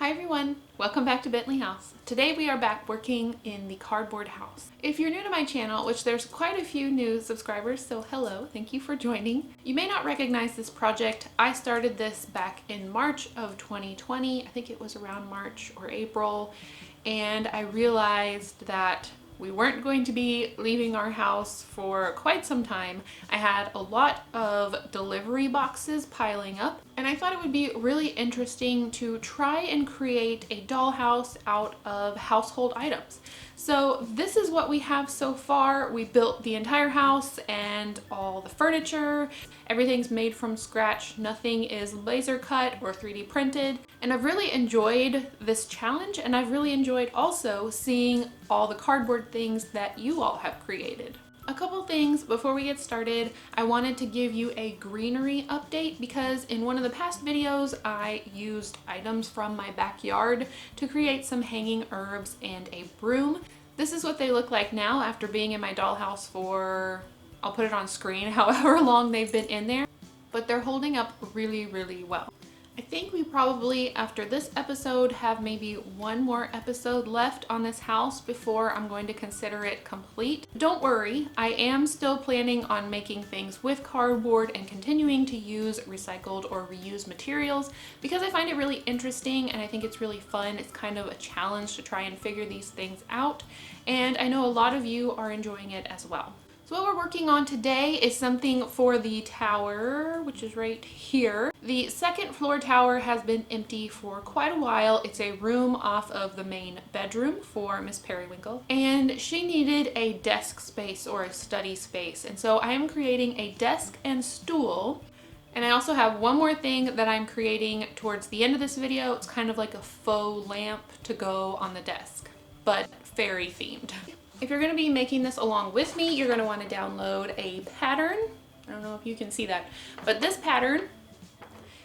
Hi everyone, welcome back to Bentley House. Today we are back working in the cardboard house. If you're new to my channel, which there's quite a few new subscribers, so hello, thank you for joining. You may not recognize this project. I started this back in March of 2020. I think it was around March or April, and I realized that we weren't going to be leaving our house for quite some time. I had a lot of delivery boxes piling up, and I thought it would be really interesting to try and create a dollhouse out of household items. So this is what we have so far. We built the entire house and all the furniture. Everything's made from scratch. Nothing is laser cut or 3D printed. And I've really enjoyed this challenge, and I've really enjoyed also seeing all the cardboard things that you all have created. A couple things before we get started. I wanted to give you a greenery update because in one of the past videos I used items from my backyard to create some hanging herbs and a broom. This is what they look like now after being in my dollhouse for, I'll put it on screen, however long they've been in there, but they're holding up really, really well. I think we probably, after this episode, have maybe one more episode left on this house before I'm going to consider it complete. Don't worry, I am still planning on making things with cardboard and continuing to use recycled or reused materials because I find it really interesting and I think it's really fun. It's kind of a challenge to try and figure these things out, and I know a lot of you are enjoying it as well. So what we're working on today is something for the tower, which is right here. The second floor tower has been empty for quite a while. It's a room off of the main bedroom for Miss Periwinkle, and she needed a desk space or a study space. And so I am creating a desk and stool. And I also have one more thing that I'm creating towards the end of this video. It's kind of like a faux lamp to go on the desk, but fairy themed. If you're going to be making this along with me, you're going to want to download a pattern. I don't know if you can see that, but this pattern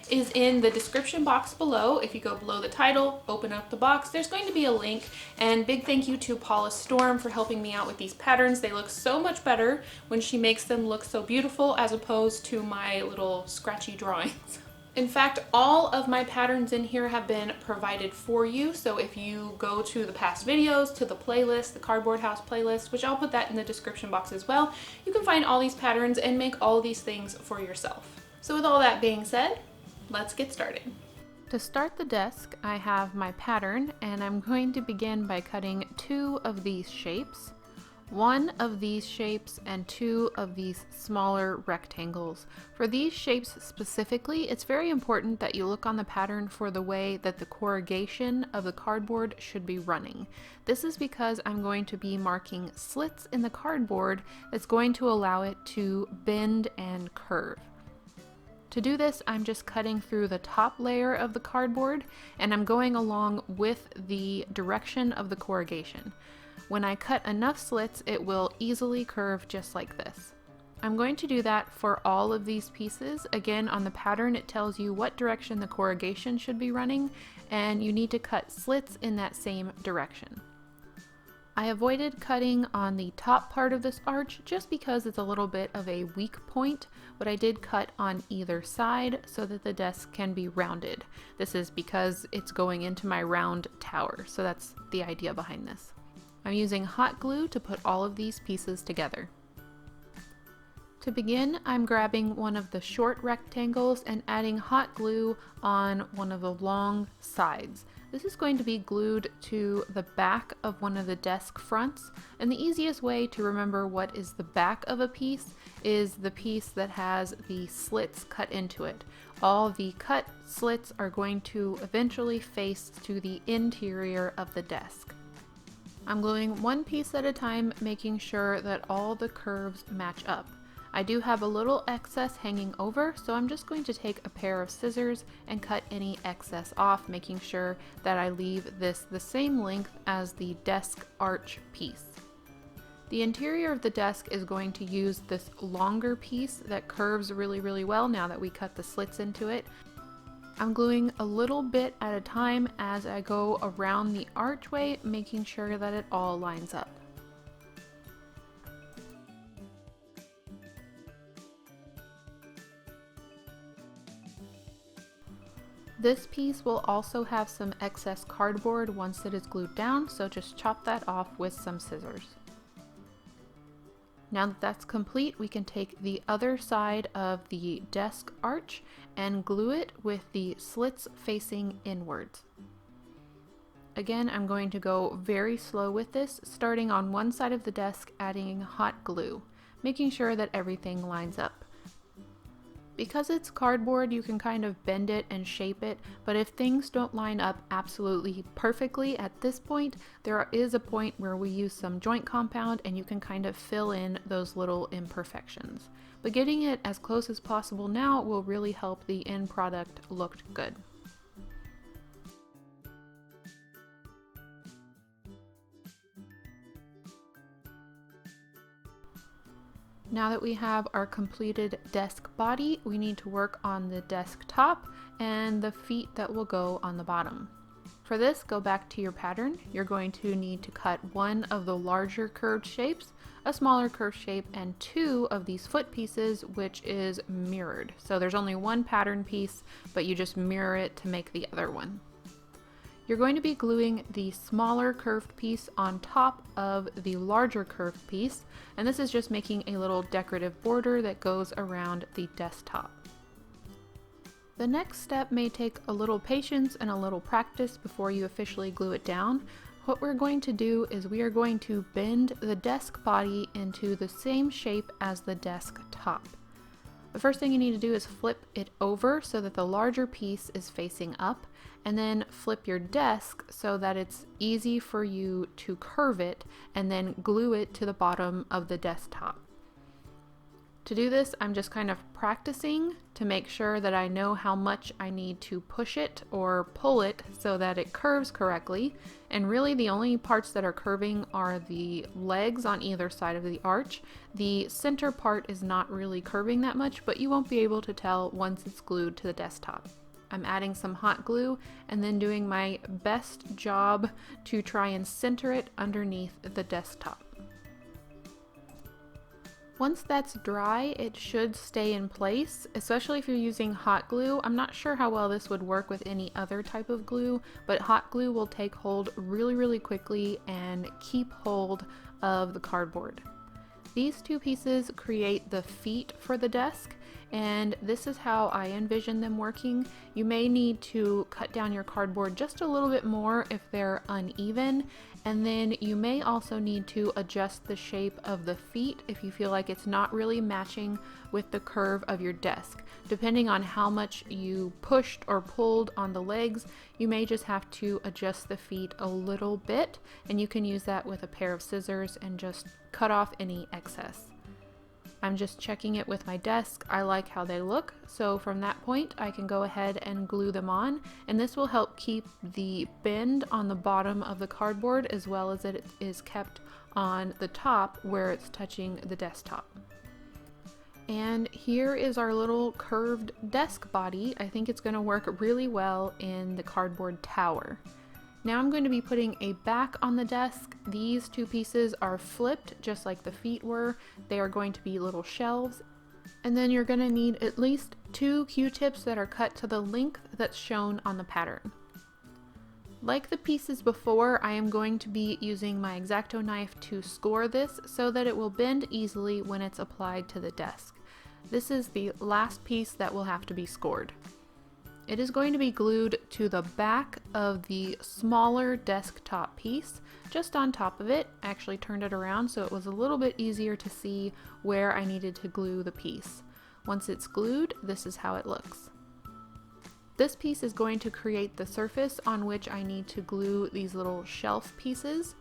is in the description box below. If you go below the title, open up the box, there's going to be a link. And big thank you to Paula Storm for helping me out with these patterns. They look so much better when she makes them look so beautiful as opposed to my little scratchy drawings. In fact, all of my patterns in here have been provided for you. So if you go to the past videos, to the playlist, the Cardboard House playlist, which I'll put that in the description box as well, you can find all these patterns and make all these things for yourself. So with all that being said, let's get started. To start the desk, I have my pattern, and I'm going to begin by cutting 2 of these shapes. 1 of these shapes and 2 of these smaller rectangles. For these shapes specifically, it's very important that you look on the pattern for the way that the corrugation of the cardboard should be running. This is because I'm going to be marking slits in the cardboard that's going to allow it to bend and curve. To do this, I'm just cutting through the top layer of the cardboard, and I'm going along with the direction of the corrugation. When I cut enough slits, it will easily curve just like this. I'm going to do that for all of these pieces. Again, on the pattern, it tells you what direction the corrugation should be running, and you need to cut slits in that same direction. I avoided cutting on the top part of this arch just because it's a little bit of a weak point, but I did cut on either side so that the desk can be rounded. This is because it's going into my round tower, so that's the idea behind this. I'm using hot glue to put all of these pieces together. To begin, I'm grabbing one of the short rectangles and adding hot glue on one of the long sides. This is going to be glued to the back of one of the desk fronts, and the easiest way to remember what is the back of a piece is the piece that has the slits cut into it. All the cut slits are going to eventually face to the interior of the desk. I'm gluing one piece at a time, making sure that all the curves match up. I do have a little excess hanging over, so I'm just going to take a pair of scissors and cut any excess off, making sure that I leave this the same length as the desk arch piece. The interior of the desk is going to use this longer piece that curves really, really well now that we cut the slits into it. I'm gluing a little bit at a time as I go around the archway, making sure that it all lines up. This piece will also have some excess cardboard once it is glued down, so just chop that off with some scissors. Now that that's complete, we can take the other side of the desk arch and glue it with the slits facing inwards. Again, I'm going to go very slow with this, starting on one side of the desk, adding hot glue, making sure that everything lines up. Because it's cardboard, you can kind of bend it and shape it, but if things don't line up absolutely perfectly at this point, there is a point where we use some joint compound and you can kind of fill in those little imperfections. But getting it as close as possible now will really help the end product look good. Now that we have our completed desk body, we need to work on the desk top and the feet that will go on the bottom. For this, go back to your pattern. You're going to need to cut one of the larger curved shapes, a smaller curved shape, and two of these foot pieces, which is mirrored. So there's only one pattern piece, but you just mirror it to make the other one. You're going to be gluing the smaller curved piece on top of the larger curved piece, and this is just making a little decorative border that goes around the desktop. The next step may take a little patience and a little practice before you officially glue it down. What we're going to do is we are going to bend the desk body into the same shape as the desk top. The first thing you need to do is flip it over so that the larger piece is facing up, and then flip your desk so that it's easy for you to curve it and then glue it to the bottom of the desktop. To do this, I'm just kind of practicing to make sure that I know how much I need to push it or pull it so that it curves correctly. And really the only parts that are curving are the legs on either side of the arch. The center part is not really curving that much, but you won't be able to tell once it's glued to the desktop. I'm adding some hot glue and then doing my best job to try and center it underneath the desktop. Once that's dry, it should stay in place, especially if you're using hot glue. I'm not sure how well this would work with any other type of glue, but hot glue will take hold really quickly and keep hold of the cardboard. These two pieces create the feet for the desk, and this is how I envision them working. You may need to cut down your cardboard just a little bit more if they're uneven, and then you may also need to adjust the shape of the feet if you feel like it's not really matching with the curve of your desk. Depending on how much you pushed or pulled on the legs, you may just have to adjust the feet a little bit, and you can use that with a pair of scissors and just cut off any excess. I'm just checking it with my desk. I like how they look, so from that point I can go ahead and glue them on, and this will help keep the bend on the bottom of the cardboard as well as it is kept on the top where it's touching the desktop. And here is our little curved desk body. I think it's going to work really well in the cardboard tower. Now I'm going to be putting a back on the desk. These two pieces are flipped just like the feet were. They are going to be little shelves. And then you're going to need at least 2 Q-tips that are cut to the length that's shown on the pattern. Like the pieces before, I am going to be using my X-Acto knife to score this so that it will bend easily when it's applied to the desk. This is the last piece that will have to be scored. It is going to be glued to the back of the smaller desktop piece, just on top of it. I actually turned it around so it was a little bit easier to see where I needed to glue the piece. Once it's glued, this is how it looks. This piece is going to create the surface on which I need to glue these little shelf pieces.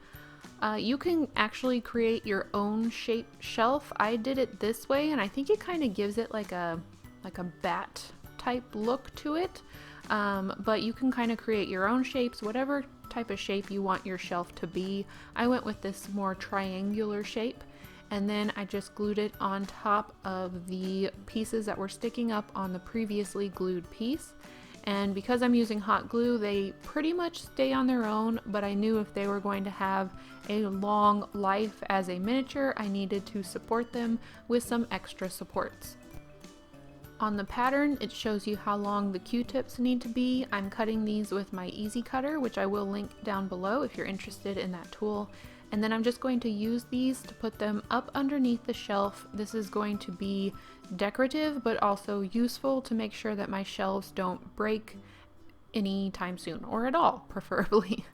You can actually create your own shaped shelf. I did it this way, and I think it kind of gives it like a bat type look to it, but you can kind of create your own shapes, whatever type of shape you want your shelf to be. I went with this more triangular shape, and then I just glued it on top of the pieces that were sticking up on the previously glued piece. And because I'm using hot glue, they pretty much stay on their own, but I knew if they were going to have a long life as a miniature, I needed to support them with some extra supports. On the pattern, it shows you how long the Q-tips need to be. I'm cutting these with my Easy Cutter, which I will link down below if you're interested in that tool. And then I'm just going to use these to put them up underneath the shelf. This is going to be decorative, but also useful to make sure that my shelves don't break anytime soon, or at all, preferably.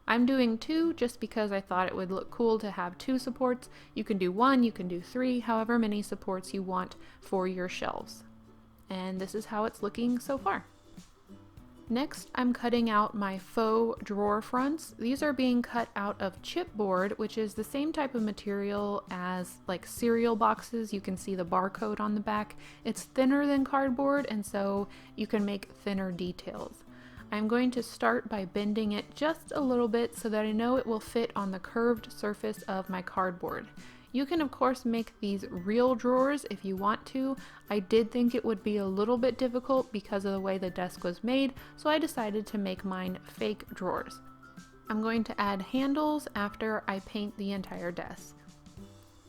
I'm doing 2 just because I thought it would look cool to have 2 supports. You can do 1, you can do 3, however many supports you want for your shelves. And this is how it's looking so far. Next, I'm cutting out my faux drawer fronts. These are being cut out of chipboard, which is the same type of material as like cereal boxes. You can see the barcode on the back. It's thinner than cardboard, and so you can make thinner details. I'm going to start by bending it just a little bit so that I know it will fit on the curved surface of my cardboard. You can of course make these real drawers if you want to. I did think it would be a little bit difficult because of the way the desk was made, so I decided to make mine fake drawers. I'm going to add handles after I paint the entire desk.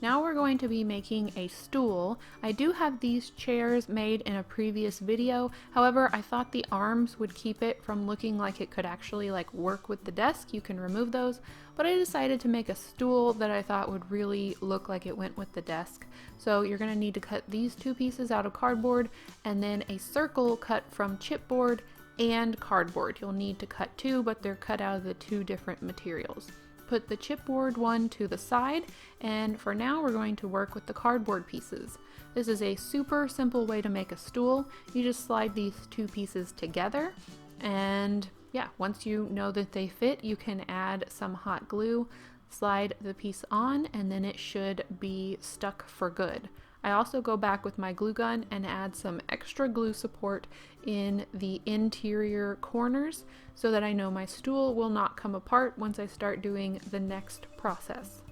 Now we're going to be making a stool. I do have these chairs made in a previous video, however I thought the arms would keep it from looking like it could actually like work with the desk. You can remove those, but I decided to make a stool that I thought would really look like it went with the desk. So you're going to need to cut these 2 pieces out of cardboard and then a circle cut from chipboard and cardboard. You'll need to cut 2, but they're cut out of the 2 different materials. Put the chipboard one to the side, and for now we're going to work with the cardboard pieces. This is a super simple way to make a stool. You just slide these 2 pieces together, and yeah, once you know that they fit, you can add some hot glue, slide the piece on, and then it should be stuck for good. I also go back with my glue gun and add some extra glue support in the interior corners so that I know my stool will not come apart once I start doing the next process.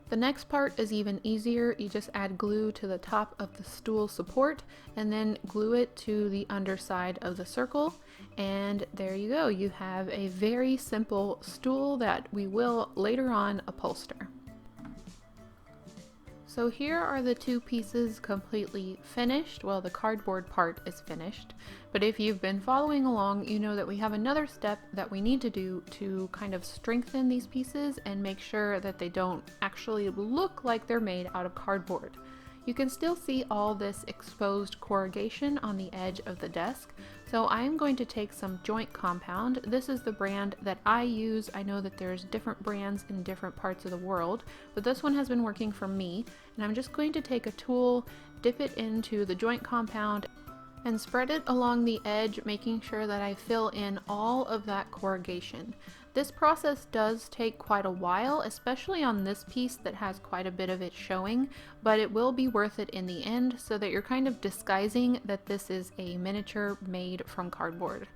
The next part is even easier. You just add glue to the top of the stool support and then glue it to the underside of the circle, and there you go. You have a very simple stool that we will later on upholster. So here are the 2 pieces completely finished. Well, the cardboard part is finished, but if you've been following along, you know that we have another step that we need to do to kind of strengthen these pieces and make sure that they don't actually look like they're made out of cardboard. You can still see all this exposed corrugation on the edge of the desk, so I'm going to take some joint compound. This is the brand that I use. I know that there's different brands in different parts of the world, but this one has been working for me, and I'm just going to take a tool, dip it into the joint compound, and spread it along the edge, making sure that I fill in all of that corrugation. This process does take quite a while, especially on this piece that has quite a bit of it showing, but it will be worth it in the end so that you're kind of disguising that this is a miniature made from cardboard.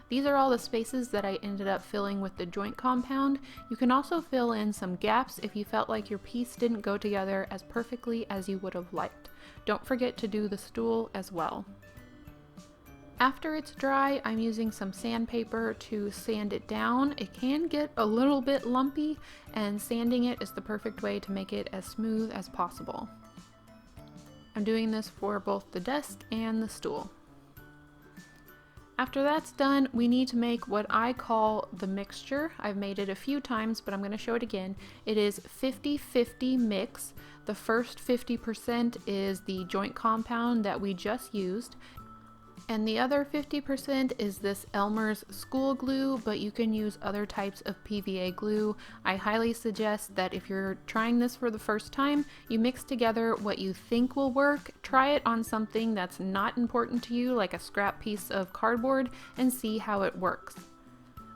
These are all the spaces that I ended up filling with the joint compound. You can also fill in some gaps if you felt like your piece didn't go together as perfectly as you would have liked. Don't forget to do the stool as well. After it's dry, I'm using some sandpaper to sand it down. It can get a little bit lumpy, and sanding it is the perfect way to make it as smooth as possible. I'm doing this for both the desk and the stool. After that's done, we need to make what I call the mixture. I've made it a few times, but I'm going to show it again. It is 50-50 mix. The first 50% is the joint compound that we just used. And the other 50% is this Elmer's school glue, but you can use other types of PVA glue. I highly suggest that if you're trying this for the first time, you mix together what you think will work, try it on something that's not important to you, like a scrap piece of cardboard, and see how it works.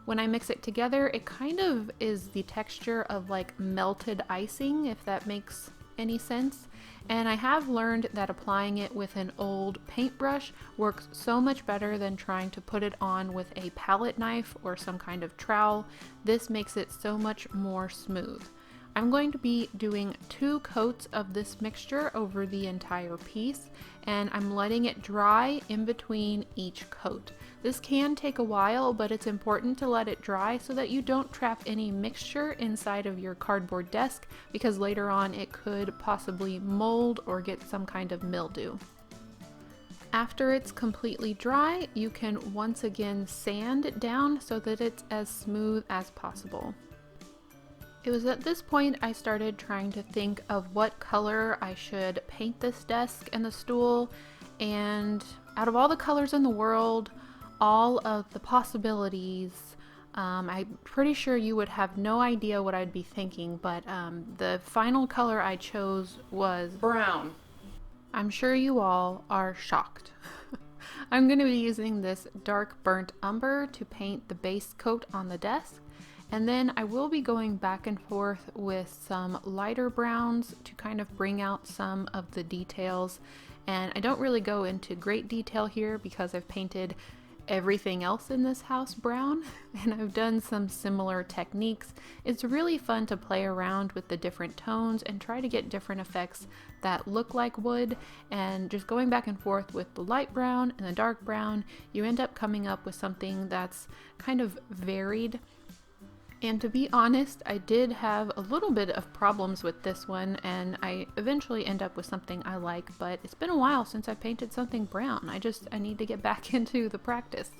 When I mix it together, it kind of is the texture of like melted icing, if that makes any sense. And I have learned that applying it with an old paintbrush works so much better than trying to put it on with a palette knife or some kind of trowel. This makes it so much more smooth. I'm going to be doing 2 coats of this mixture over the entire piece, and I'm letting it dry in between each coat. This can take a while, but it's important to let it dry so that you don't trap any mixture inside of your cardboard desk, because later on it could possibly mold or get some kind of mildew. After it's completely dry, you can once again sand it down so that it's as smooth as possible. It was at this point I started trying to think of what color I should paint this desk and the stool, and out of all the colors in the world, all of the possibilities, I'm pretty sure you would have no idea what I'd be thinking, but the final color I chose was brown. I'm sure you all are shocked. I'm going to be using this dark burnt umber to paint the base coat on the desk, and then I will be going back and forth with some lighter browns to kind of bring out some of the details. And I don't really go into great detail here because I've painted everything else in this house brown, and I've done some similar techniques. It's really fun to play around with the different tones and try to get different effects that look like wood, and just going back and forth with the light brown and the dark brown, you end up coming up with something that's kind of varied. And to be honest, I did have a little bit of problems with this one, and I eventually end up with something I like, but it's been a while since I painted something brown. I need to get back into the practice.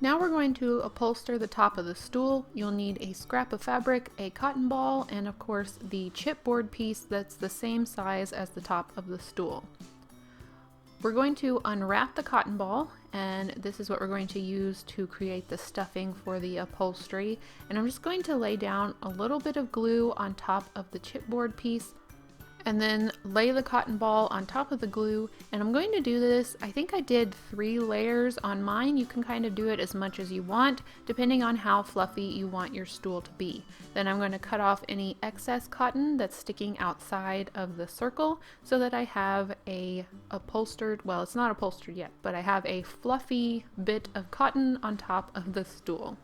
Now we're going to upholster the top of the stool. You'll need a scrap of fabric, a cotton ball, and of course the chipboard piece that's the same size as the top of the stool. We're going to unwrap the cotton ball, and this is what we're going to use to create the stuffing for the upholstery. And I'm just going to lay down a little bit of glue on top of the chipboard piece, and then lay the cotton ball on top of the glue. And I'm going to do this, I think I did 3 layers on mine. You can kind of do it as much as you want, depending on how fluffy you want your stool to be. Then I'm going to cut off any excess cotton that's sticking outside of the circle so that I have a upholstered, well, it's not upholstered yet, but I have a fluffy bit of cotton on top of the stool.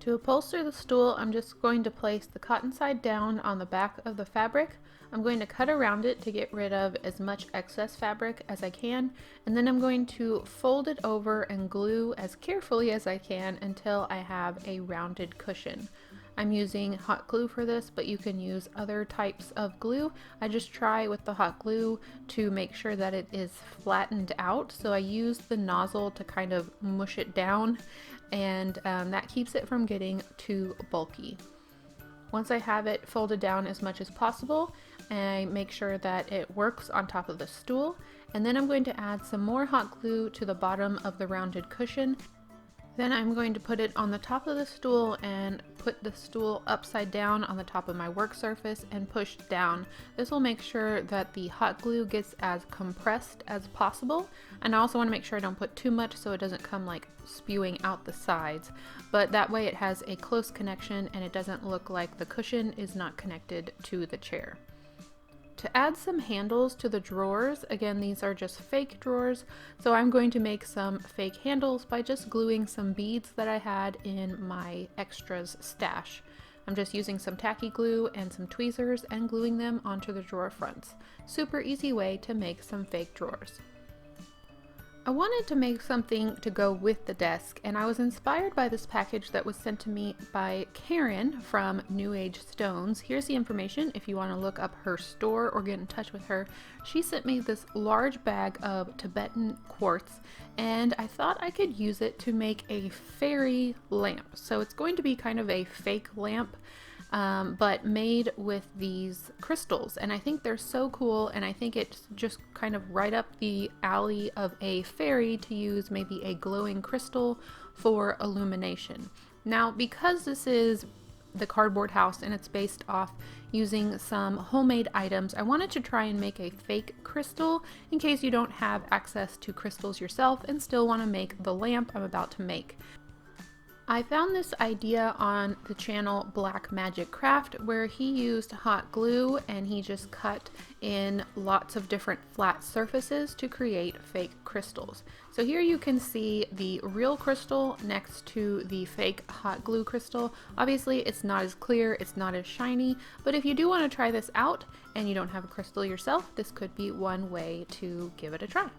To upholster the stool, I'm just going to place the cotton side down on the back of the fabric. I'm going to cut around it to get rid of as much excess fabric as I can, and then I'm going to fold it over and glue as carefully as I can until I have a rounded cushion. I'm using hot glue for this, but you can use other types of glue. I just try with the hot glue to make sure that it is flattened out, so I use the nozzle to kind of mush it down, and that keeps it from getting too bulky. Once I have it folded down as much as possible, I make sure that it works on top of the stool, and then I'm going to add some more hot glue to the bottom of the rounded cushion. Then I'm going to put it on the top of the stool and put the stool upside down on the top of my work surface and push down. This will make sure that the hot glue gets as compressed as possible, and I also want to make sure I don't put too much so it doesn't come like spewing out the sides, but that way it has a close connection and it doesn't look like the cushion is not connected to the chair. To add some handles to the drawers, again, these are just fake drawers, so I'm going to make some fake handles by just gluing some beads that I had in my extras stash. I'm just using some tacky glue and some tweezers and gluing them onto the drawer fronts. Super easy way to make some fake drawers. I wanted to make something to go with the desk, and I was inspired by this package that was sent to me by Karen from New Age Stones. Here's the information if you want to look up her store or get in touch with her. She sent me this large bag of Tibetan quartz, and I thought I could use it to make a fairy lamp. So it's going to be kind of a fake lamp, but made with these crystals, and I think they're so cool, and I think it's just kind of right up the alley of a fairy to use maybe a glowing crystal for illumination. Now, because this is the cardboard house and it's based off using some homemade items, I wanted to try and make a fake crystal in case you don't have access to crystals yourself and still want to make the lamp I'm about to make. I found this idea on the channel Black Magic Craft, where he used hot glue and he just cut in lots of different flat surfaces to create fake crystals. So here you can see the real crystal next to the fake hot glue crystal. Obviously it's not as clear, it's not as shiny, but if you do want to try this out and you don't have a crystal yourself, this could be one way to give it a try.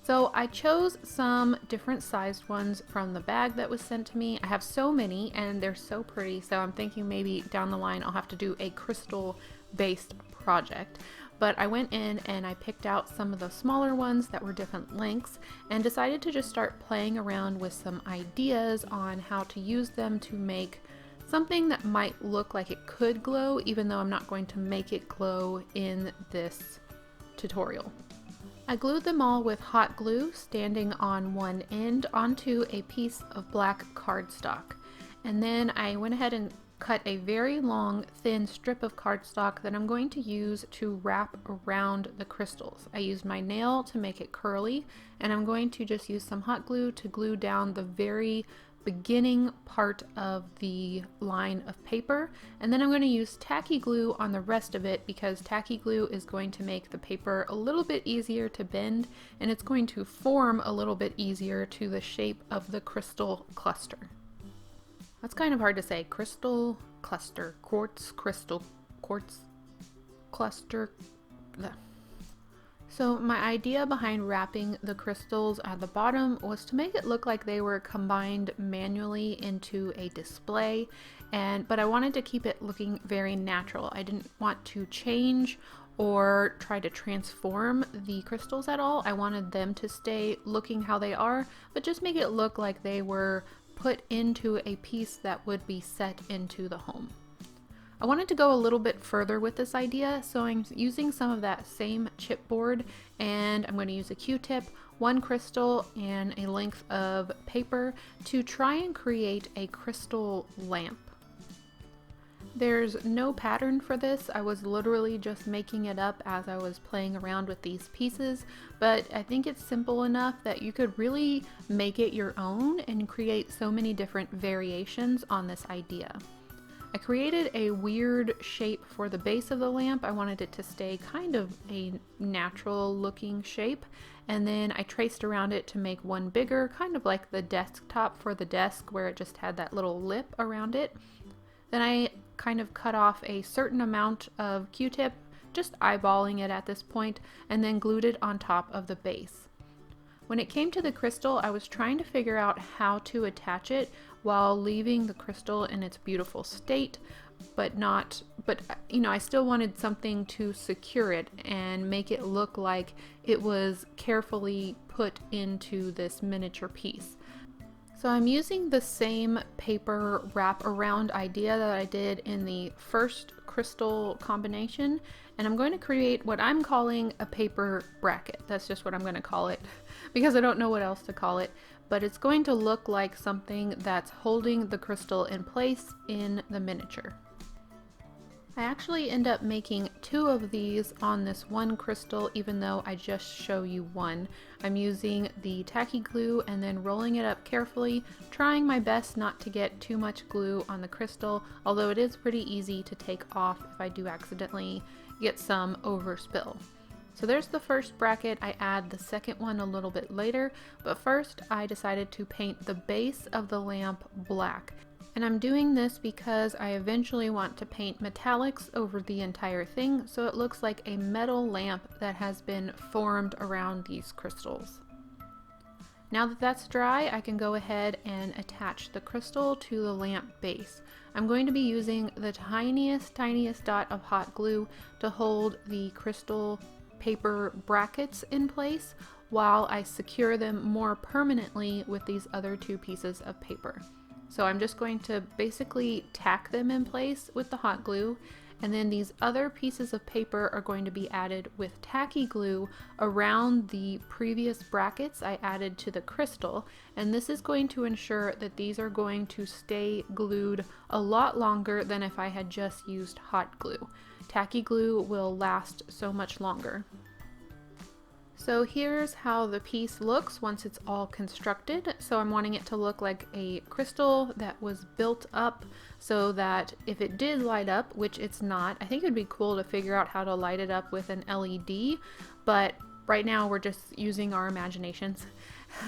So I chose some different sized ones from the bag that was sent to me. I have so many and they're so pretty, so I'm thinking maybe down the line I'll have to do a crystal based project. but I went in and I picked out some of the smaller ones that were different lengths and decided to just start playing around with some ideas on how to use them to make something that might look like it could glow, even though I'm not going to make it glow in this tutorial. I glued them all with hot glue standing on one end onto a piece of black cardstock. And then I went ahead and cut a very long, thin strip of cardstock that I'm going to use to wrap around the crystals. I used my nail to make it curly, and I'm going to just use some hot glue to glue down the very beginning part of the line of paper, and then I'm going to use tacky glue on the rest of it because tacky glue is going to make the paper a little bit easier to bend, and it's going to form a little bit easier to the shape of the crystal cluster. That's kind of hard to say. Crystal cluster, quartz, crystal, quartz, cluster. Bleh. So my idea behind wrapping the crystals at the bottom was to make it look like they were combined manually into a display, but I wanted to keep it looking very natural. I didn't want to change or try to transform the crystals at all. I wanted them to stay looking how they are, but just make it look like they were put into a piece that would be set into the home. I wanted to go a little bit further with this idea, so I'm using some of that same chipboard, and I'm going to use a Q-tip, one crystal, and a length of paper to try and create a crystal lamp. There's no pattern for this. I was literally just making it up as I was playing around with these pieces, but I think it's simple enough that you could really make it your own and create so many different variations on this idea. I created a weird shape for the base of the lamp. I wanted it to stay kind of a natural looking shape, and then I traced around it to make one bigger, kind of like the desktop for the desk where it just had that little lip around it. Then I kind of cut off a certain amount of Q-tip, just eyeballing it at this point, and then glued it on top of the base. When it came to the crystal, I was trying to figure out how to attach it while leaving the crystal in its beautiful state, but I still wanted something to secure it and make it look like it was carefully put into this miniature piece. So I'm using the same paper wrap around idea that I did in the first crystal combination, and I'm going to create what I'm calling a paper bracket. That's just what I'm going to call it because I don't know what else to call it, but it's going to look like something that's holding the crystal in place in the miniature. I actually end up making two of these on this one crystal, even though I just show you one. I'm using the tacky glue and then rolling it up carefully, trying my best not to get too much glue on the crystal, although it is pretty easy to take off if I do accidentally get some overspill. So there's the first bracket. I add the second one a little bit later, but first I decided to paint the base of the lamp black. And I'm doing this because I eventually want to paint metallics over the entire thing so it looks like a metal lamp that has been formed around these crystals. Now that that's dry, I can go ahead and attach the crystal to the lamp base. I'm going to be using the tiniest dot of hot glue to hold the crystal paper brackets in place while I secure them more permanently with these other two pieces of paper. So I'm just going to basically tack them in place with the hot glue, and then these other pieces of paper are going to be added with tacky glue around the previous brackets I added to the crystal, and this is going to ensure that these are going to stay glued a lot longer than if I had just used hot glue. Tacky glue will last so much longer. So here's how the piece looks once it's all constructed. So I'm wanting it to look like a crystal that was built up so that if it did light up, which it's not, I think it would be cool to figure out how to light it up with an LED, but right now we're just using our imaginations.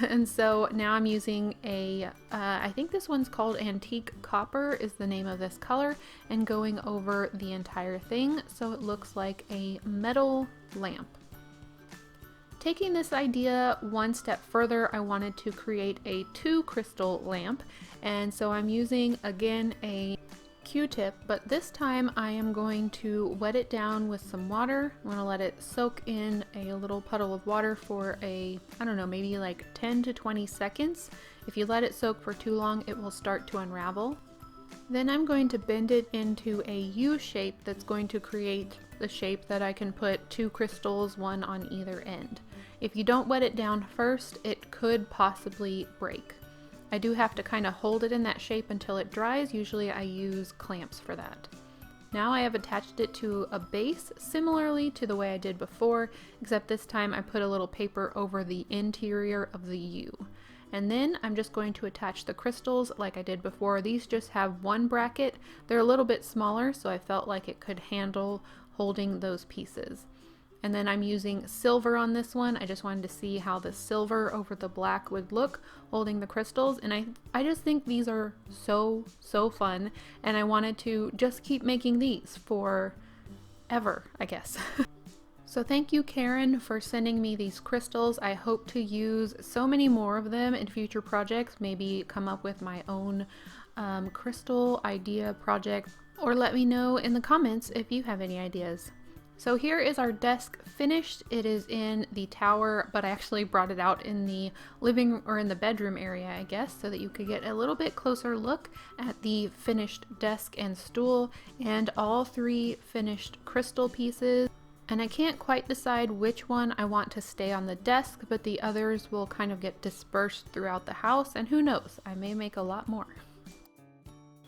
And so now I'm using I think this one's called Antique Copper is the name of this color, and going over the entire thing so it looks like a metal lamp. Taking this idea one step further, I wanted to create a 2 crystal lamp, and so I'm using again a Q-tip, but this time I am going to wet it down with some water. I'm gonna let it soak in a little puddle of water for I don't know, maybe like 10 to 20 seconds. If you let it soak for too long, it will start to unravel. Then I'm going to bend it into a U shape that's going to create the shape that I can put 2 crystals, one on either end. If you don't wet it down first, it could possibly break. I do have to kind of hold it in that shape until it dries. Usually I use clamps for that. Now I have attached it to a base similarly to the way I did before, except this time I put a little paper over the interior of the U. And then I'm just going to attach the crystals like I did before. These just have one bracket. They're a little bit smaller, so I felt like it could handle holding those pieces. And then I'm using silver on this one. I just wanted to see how the silver over the black would look holding the crystals. And I just think these are so fun. And I wanted to just keep making these for ever, I guess. So thank you, Karen, for sending me these crystals. I hope to use so many more of them in future projects, maybe come up with my own crystal idea project, or let me know in the comments if you have any ideas. So here is our desk finished. It is in the tower, but I actually brought it out in the living or in the bedroom area, I guess, so that you could get a little bit closer look at the finished desk and stool and all 3 finished crystal pieces. And I can't quite decide which one I want to stay on the desk, but the others will kind of get dispersed throughout the house, and who knows, I may make a lot more.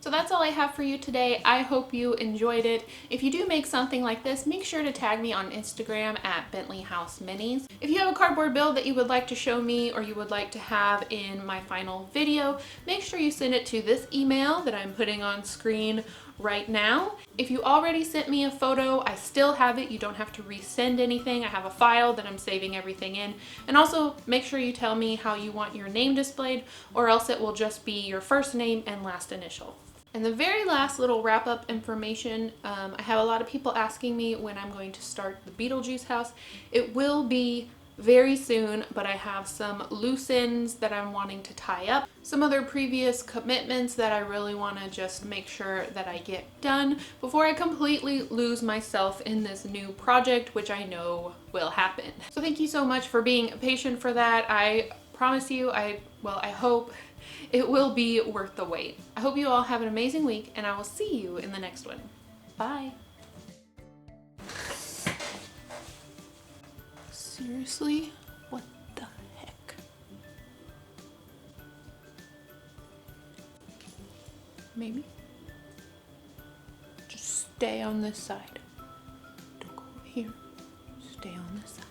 So that's all I have for you today. I hope you enjoyed it. If you do make something like this, make sure to tag me on Instagram at Bentley House Minis. If you have a cardboard build that you would like to show me or you would like to have in my final video, make sure you send it to this email that I'm putting on screen right now. If you already sent me a photo, I still have it. You don't have to resend anything. I have a file that I'm saving everything in. And also make sure you tell me how you want your name displayed, or else it will just be your first name and last initial. And the very last little wrap-up information, I have a lot of people asking me when I'm going to start the Beetlejuice house. It will be very soon, but I have some loose ends that I'm wanting to tie up. Some other previous commitments that I really want to just make sure that I get done before I completely lose myself in this new project, which I know will happen. So thank you so much for being patient for that. I promise you, I hope it will be worth the wait. I hope you all have an amazing week, and I will see you in the next one. Bye. Seriously? What the heck? Maybe? Just stay on this side. Don't go over here. Stay on this side.